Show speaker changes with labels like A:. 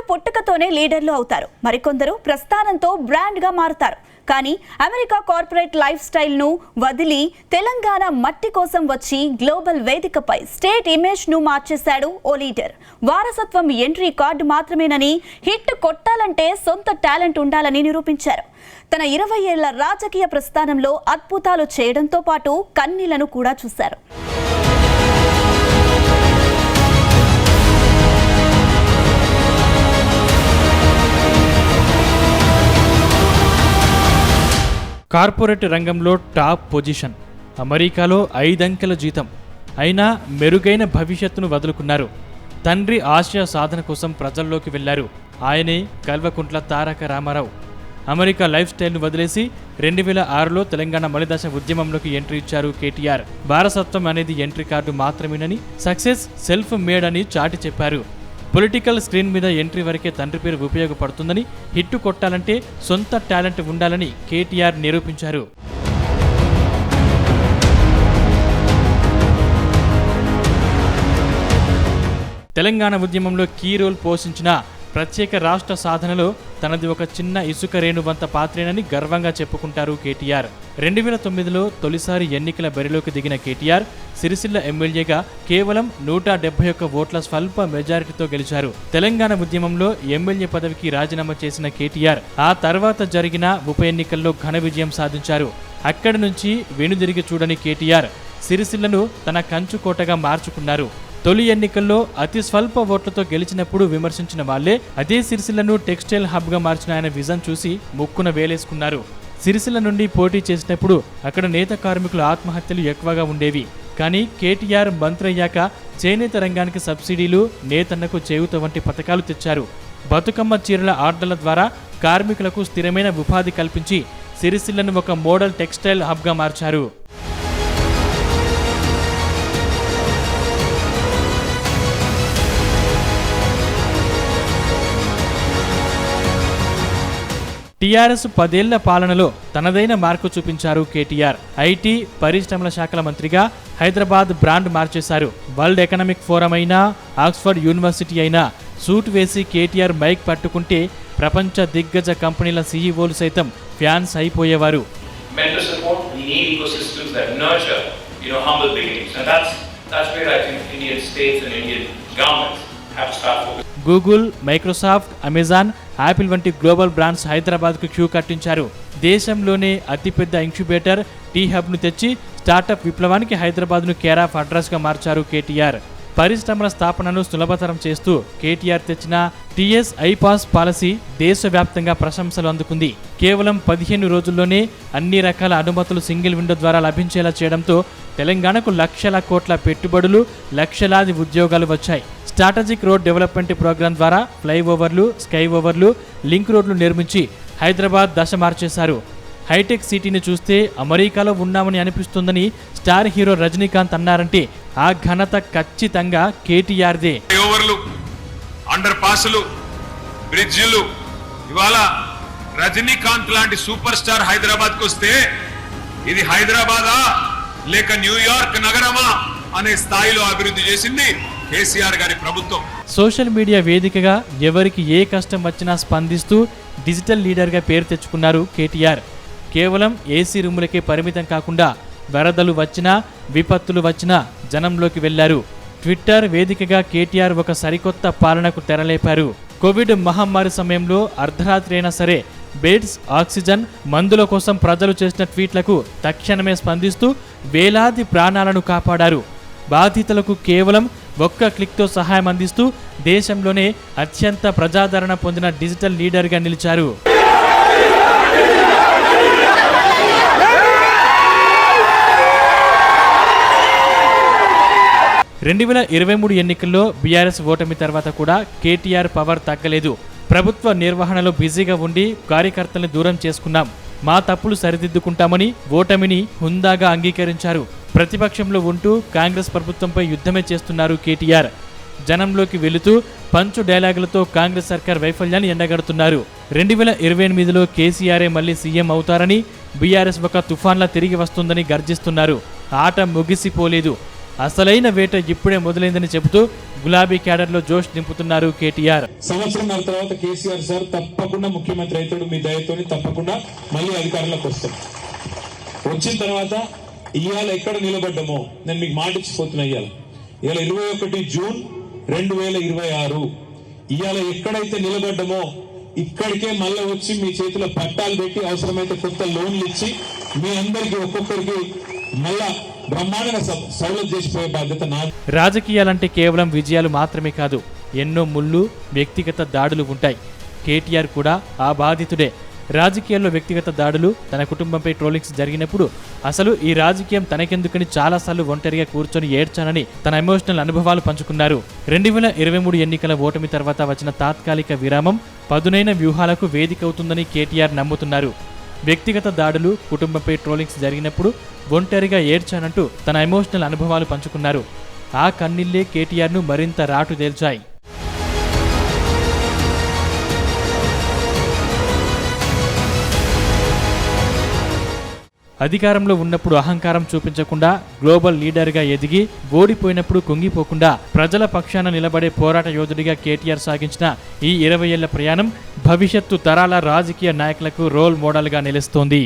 A: పుట్టుకతోనే లీడర్లు అవుతారు, మరికొందరు ప్రస్థానంతో బ్రాండ్గా మారుతారు. కానీ అమెరికా కార్పొరేట్ లైఫ్ స్టైల్ను వదిలి తెలంగాణ మట్టి కోసం వచ్చి గ్లోబల్ వేదికపై స్టేట్ ఇమేజ్ను మార్చేశాడు ఓ లీడర్. వారసత్వం ఎంట్రీ కార్డు మాత్రమేనని, హిట్ కొట్టాలంటే సొంత టాలెంట్ ఉండాలని నిరూపించారు. తన 20 ఏళ్ల రాజకీయ ప్రస్థానంలో అద్భుతాలు చేయడంతో పాటు కన్నీళ్లను కూడా చూశారు.
B: కార్పొరేట్ రంగంలో టాప్ పొజిషన్, అమెరికాలో 5 అంకెల జీతం, అయినా మెరుగైన భవిష్యత్తును వదులుకున్నారు. తండ్రి ఆశయ సాధన కోసం ప్రజల్లోకి వెళ్లారు. ఆయనే కల్వకుంట్ల తారక రామారావు. అమెరికా లైఫ్ స్టైల్ను వదిలేసి 2006లో తెలంగాణ మలిదశ ఉద్యమంలోకి ఎంట్రీ ఇచ్చారు కేటీఆర్. వారసత్వం అనేది ఎంట్రీ కార్డు మాత్రమేనని, సక్సెస్ సెల్ఫ్ మేడ్ అని చాటి చెప్పారు. పొలిటికల్ స్క్రీన్ మీద ఎంట్రీ వరకే తండ్రి పేరు ఉపయోగపడుతుందని, హిట్టు కొట్టాలంటే సొంత టాలెంట్ ఉండాలని కేటీఆర్ నిరూపించారు. తెలంగాణ ఉద్యమంలో కీ రోల్ పోషించిన ప్రత్యేక రాష్ట్ర సాధనలో తనది ఒక చిన్న ఇసుక రేణువంత పాత్రేనని గర్వంగా చెప్పుకుంటారు కేటీఆర్. 2009లో తొలిసారి ఎన్నికల బరిలోకి దిగిన కేటీఆర్ సిరిసిల్ల ఎమ్మెల్యేగా కేవలం 171 ఓట్ల స్వల్ప మెజారిటీతో గెలిచారు. తెలంగాణ ఉద్యమంలో ఎమ్మెల్యే పదవికి రాజీనామా చేసిన కేటీఆర్ ఆ తర్వాత జరిగిన ఉప ఎన్నికల్లో ఘన విజయం సాధించారు. అక్కడి నుంచి వెనుదిరిగి చూడని కేటీఆర్ సిరిసిల్లను తన కంచుకోటగా మార్చుకున్నారు. తొలి ఎన్నికల్లో అతి స్వల్ప ఓట్లతో గెలిచినప్పుడు విమర్శించిన వాళ్లే అదే సిరిసిల్లను టెక్స్టైల్ హబ్గా మార్చిన ఆయన విజన్ చూసి ముక్కున వేలేసుకున్నారు. సిరిసిల్ల నుండి పోటీ చేసినప్పుడు అక్కడ నేత కార్మికుల ఆత్మహత్యలు ఎక్కువగా ఉండేవి. కానీ కేటీఆర్ మంత్రి అయ్యాక చేనేత రంగానికి సబ్సిడీలు, నేతన్నకు చేయూత వంటి పథకాలు తెచ్చారు. బతుకమ్మ చీరల ఆర్డర్ల ద్వారా కార్మికులకు స్థిరమైన ఉపాధి కల్పించి సిరిసిల్లను ఒక మోడల్ టెక్స్టైల్ హబ్గా మార్చారు. టీఆర్ఎస్ 10 ఏళ్ల పాలనలో తనదైన మార్కు చూపించారు కేటీఆర్. ఐటీ, పరిశ్రమల శాఖల మంత్రిగా హైదరాబాద్ బ్రాండ్ మార్చేశారు. వరల్డ్ ఎకనామిక్ ఫోరం అయినా, ఆక్స్ఫర్డ్ యూనివర్సిటీ అయినా సూట్ వేసి కేటీఆర్ మైక్ పట్టుకుంటే ప్రపంచ దిగ్గజ కంపెనీల సీఈఓలు సైతం ఫ్యాన్స్ అయిపోయేవారు. గూగుల్, మైక్రోసాఫ్ట్, అమెజాన్, యాపిల్ వంటి గ్లోబల్ బ్రాండ్స్ హైదరాబాద్కు క్యూ కట్టించారు. దేశంలోనే అతిపెద్ద ఇంక్యుబేటర్ టీ హబ్ను తెచ్చి స్టార్టప్ విప్లవానికి హైదరాబాద్ను కేర్ ఆఫ్ అడ్రస్గా మార్చారు కేటీఆర్. పరిశ్రమల స్థాపనను సులభతరం చేస్తూ కేటీఆర్ తెచ్చిన టీఎస్ ఐపాస్ పాలసీ దేశవ్యాప్తంగా ప్రశంసలు అందుకుంది. కేవలం 15 రోజుల్లోనే అన్ని రకాల అనుమతులు సింగిల్ విండో ద్వారా లభించేలా చేయడంతో తెలంగాణకు లక్షల కోట్ల పెట్టుబడులు, లక్షలాది ఉద్యోగాలు వచ్చాయి. స్ట్రాటజిక్ రోడ్ డెవలప్మెంట్ ప్రోగ్రాం ద్వారా ఫ్లైఓవర్లు, స్కై ఓవర్లు, లింక్ రోడ్లు నిర్మించి హైదరాబాద్ దశ మార్చేశారు. హైటెక్ సిటీని చూస్తే అమెరికాలో ఉన్నామని అనిపిస్తుందని స్టార్ హీరో రజనీకాంత్ అన్నారంటే ఆ ఘనత ఖచ్చితంగా కేటీఆర్దే.
C: అండర్ పాసులు, బ్రిడ్జిలు, ఇవాళ రజనీకాంత్ లాంటి సూపర్ స్టార్ హైదరాబాద్ కు వస్తే ఇది హైదరాబాదా లేక న్యూయార్క్ నగరమా అనే స్థాయిలో అభివృద్ధి చేసింది కేసీఆర్ గారి ప్రభుత్వం.
B: సోషల్ మీడియా వేదికగా ఎవరికి ఏ కష్టం వచ్చినా స్పందిస్తూ డిజిటల్ లీడర్గా పేరు తెచ్చుకున్నారు కేటీఆర్. కేవలం ఏసీ రూములకే పరిమితం కాకుండా వరదలు వచ్చినా, విపత్తులు వచ్చినా జనంలోకి వెళ్లారు. ట్విట్టర్ వేదికగా కేటీఆర్ ఒక సరికొత్త పాలనకు తెరలేపారు. కోవిడ్ మహమ్మారి సమయంలో అర్ధరాత్రి అయినా సరే బెడ్స్, ఆక్సిజన్, మందుల కోసం ప్రజలు చేసిన ట్వీట్లకు తక్షణమే స్పందిస్తూ వేలాది ప్రాణాలను కాపాడారు. బాధితులకు కేవలం ఒక్క క్లిక్తో సహాయం అందిస్తూ దేశంలోనే అత్యంత ప్రజాదరణ పొందిన డిజిటల్ లీడర్గా నిలిచారు. (2023) ఎన్నికల్లో బీఆర్ఎస్ ఓటమి తర్వాత కూడా కేటీఆర్ పవర్ తగ్గలేదు. ప్రభుత్వ నిర్వహణలో బిజీగా ఉండి కార్యకర్తల్ని దూరం చేసుకున్నాం, మా తప్పులు సరిదిద్దుకుంటామని ఓటమిని హుందాగా అంగీకరించారు. ప్రతిపక్షంలో ఉంటూ కాంగ్రెస్ ప్రభుత్వంపై యుద్ధమే చేస్తున్నారు కేటీఆర్. జనంలోకి వెళుతూ పంచు డైలాగులతో కాంగ్రెస్ సర్కార్ వైఫల్యాన్ని ఎండగడుతున్నారు. 2028లో కేసీఆరే మళ్లీ సీఎం అవుతారని, బీఆర్ఎస్ ఒక తుఫాన్లా తిరిగి వస్తుందని గర్జిస్తున్నారు. ఆట ముగిసిపోలేదు. అసలైన వేట ఇప్పుడే మొదలైందని చెబుతూ గులాబీ క్యాడర్లో జోష్ నింపుతున్నారు కేటీఆర్.
D: సంవత్సరంన్నర తర్వాత కేసీఆర్ సార్ తప్పకుండా ముఖ్యమంత్రి అవుతాడు, మీ దయతోని తప్పకుండా మళ్ళీ అధికారంలోకి వస్తాం. వచ్చిన తర్వాత ఇవాళ ఎక్కడ నిలబడ్డమో నేను మీకు మాట ఇచ్చిపోతున్నా. ఇవాళ 21 జూన్ 2026 ఇవాళ ఎక్కడైతే నిలబడ్డమో ఇక్కడికే మళ్ళీ వచ్చి మీ చేతిలో పట్టాలు పెట్టి అవసరమైతే కొత్త లోన్లు ఇచ్చి మీ అందరికి ఒక్కొక్కరికి మళ్ళా బ్రహ్మాండంగా సౌలభ్యం చేసిపోయే బాధ్యత నాది.
B: రాజకీయాలంటే కేవలం విజయాలు మాత్రమే కాదు, ఎన్నో ముళ్ళు, వ్యక్తిగత దాడులు ఉంటాయి. కేటీఆర్ కూడా ఆ బాధితుడే. రాజకీయాల్లో వ్యక్తిగత దాడులు, తన కుటుంబంపై ట్రోలింగ్స్ జరిగినప్పుడు అసలు ఈ రాజకీయం తనకెందుకని చాలాసార్లు ఒంటరిగా కూర్చొని ఏడ్చానని తన ఎమోషనల్ అనుభవాలు పంచుకున్నారు. 2023 ఎన్నికల ఓటమి తర్వాత వచ్చిన తాత్కాలిక విరామం పదునైన వ్యూహాలకు వేదిక అవుతుందని కేటీఆర్ నమ్ముతున్నారు. వ్యక్తిగత దాడులు, కుటుంబంపై ట్రోలింగ్స్ జరిగినప్పుడు ఒంటరిగా ఏడ్చానంటూ తన ఎమోషనల్ అనుభవాలు పంచుకున్నారు. ఆ కన్నీళ్లే కేటీఆర్ను మరింత రాటు తేల్చాయి. అధికారంలో ఉన్నప్పుడు అహంకారం చూపించకుండా గ్లోబల్ లీడర్గా ఎదిగి, ఓడిపోయినప్పుడు కుంగిపోకుండా ప్రజల పక్షాన నిలబడే పోరాట యోధుడిగా కేటీఆర్ సాగించిన ఈ 20 ఏళ్ల ప్రయాణం భవిష్యత్తు తరాల రాజకీయ నాయకులకు రోల్ మోడల్గా నిలుస్తోంది.